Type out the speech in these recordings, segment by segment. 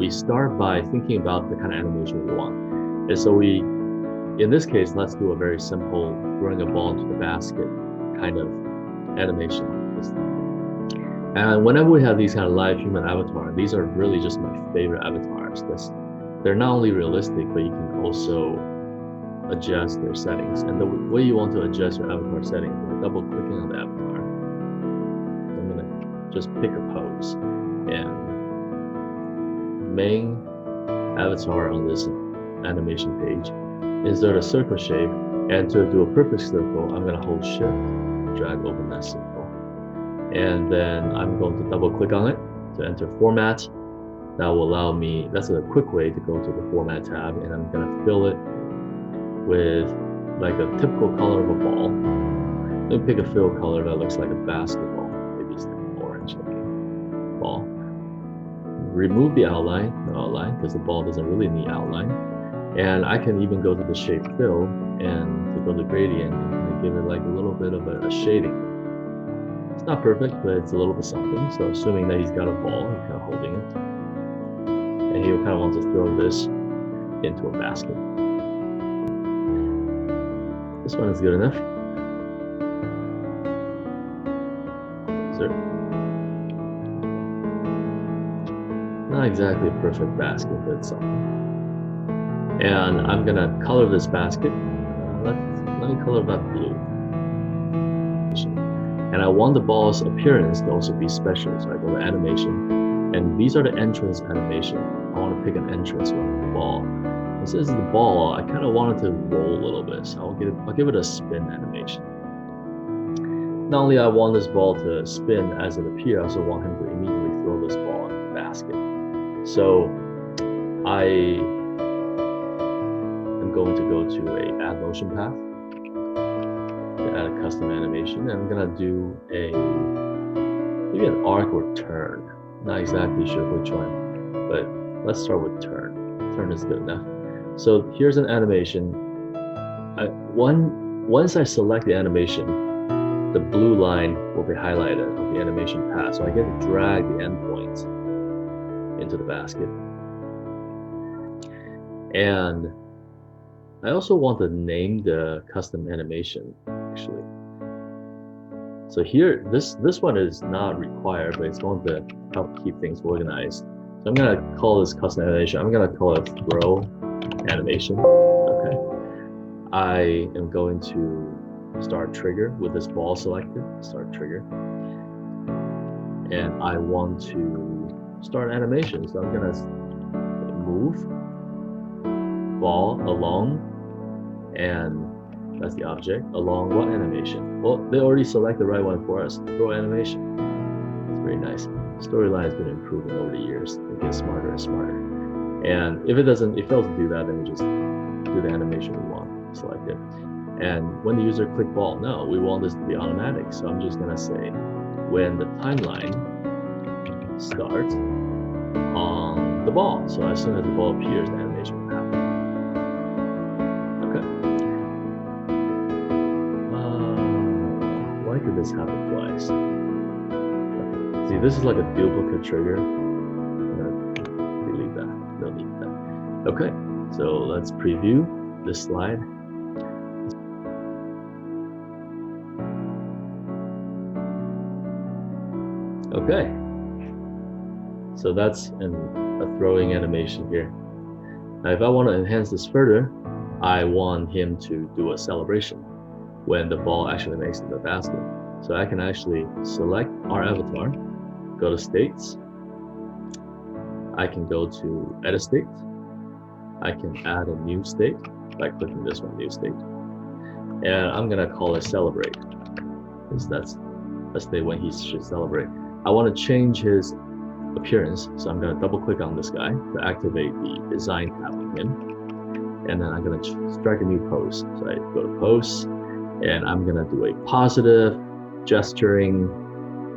we start by thinking about the kind of animation we want. And so in this case, let's do a very simple throwing a ball into the basket kind of animation. And whenever we have these kind of live human avatars, these are really just my favorite avatars. They're not only realistic, but you can also adjust their settings. And the way you want to adjust your avatar settings is by double clicking on the avatar. I'm gonna just pick a pose and main avatar on this animation page, insert a circle shape, and to do a perfect circle, I'm gonna hold shift, drag open that circle. And then I'm going to double click on it to enter format. That will allow me, that's a quick way to go to the format tab, and I'm gonna fill it with like a typical color of a ball. Let me pick a fill color that looks like a basketball. Maybe it's like an orange looking ball. Remove the outline, no outline, because the ball doesn't really need outline. And I can even go to the shape fill and to go to gradient and give it like a little bit of a shading. It's not perfect, but it's a little bit something. So assuming that he's got a ball, he's kind of holding it. And he kind of wants to throw this into a basket. This one is good enough. Sir. Not exactly a perfect basket, but it's something. And I'm gonna color this basket. Let me color that blue. And I want the ball's appearance to also be special. So I go to animation, and these are the entrance animation. I want to pick an entrance one, the ball. This is the ball. I kind of want it to roll a little bit, so I'll give it a spin animation. Not only I want this ball to spin as it appears, I also want him to immediately throw this ball in the basket. So I am going to go to a add motion path to add a custom animation, and I'm gonna do maybe an arc or turn. Not exactly sure which one, but let's start with turn. Turn is good enough. So here's an animation. Once I select the animation, the blue line will be highlighted on the animation path. So I get to drag the endpoints into the basket. And I also want to name the custom animation, actually. So here, this one is not required, but it's going to help keep things organized. So I'm gonna call this custom animation. I'm gonna call it throw animation. Okay. I am going to start trigger with this ball selected. Start trigger. And I want to start animation. So I'm gonna move ball along, and that's the object, along what animation? Well, they already select the right one for us. Throw animation. It's very nice. Storyline has been improving over the years. It gets smarter and smarter. And if it fails to do that, then we just do the animation we want, select it. And when the user click ball, no, we want this to be automatic. So I'm just gonna say, when the timeline starts on the ball. So as soon as the ball appears, the animation will happen. Okay. Why could this happen twice? See, this is like a duplicate trigger. I'm gonna delete that. Don't need that. Okay, so let's preview this slide. Okay, so that's a throwing animation here. Now, if I want to enhance this further, I want him to do a celebration when the ball actually makes it to the basket. So I can actually select our avatar, go to states. I can go to edit state. I can add a new state by clicking this one, new state. And I'm gonna call it celebrate, because that's a state when he should celebrate. I want to change his appearance, so I'm going to double click on this guy to activate the design tab on him, and then I'm going to strike a new pose. So I go to pose, and I'm going to do a positive gesturing.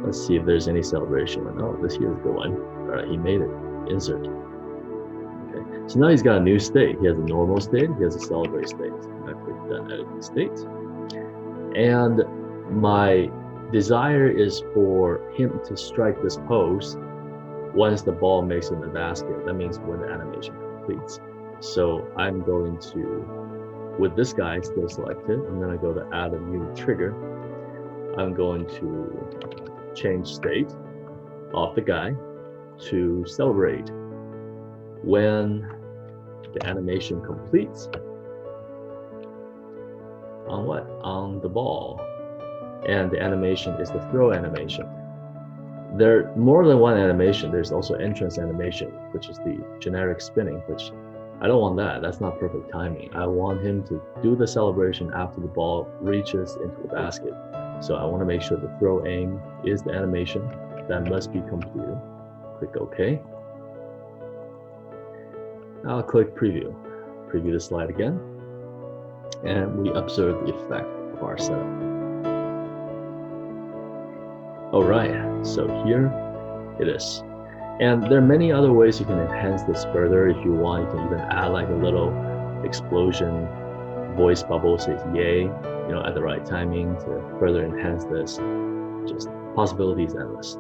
Let's see if there's any celebration. Oh, this here is the one. All right, he made it. Insert. Okay, so now he's got a new state. He has a normal state. He has a celebrate state. So I'm going to click done editing state, and my desire is for him to strike this pose once the ball makes it in the basket, that means when the animation completes. So I'm going to, with this guy still selected, I'm going to go to add a new trigger. I'm going to change state of the guy to celebrate when the animation completes on what? On the ball. And the animation is the throw animation. There are more than one animation. There's also entrance animation, which is the generic spinning, which I don't want that. That's not perfect timing. I want him to do the celebration after the ball reaches into the basket. So I want to make sure the throw aim is the animation that must be completed. Click OK. I'll click preview. Preview the slide again. And we observe the effect of our setup. All right, so here it is. And there are many other ways you can enhance this further. If you want, you can even add like a little explosion voice bubble says yay, at the right timing to further enhance this. Just possibilities endless.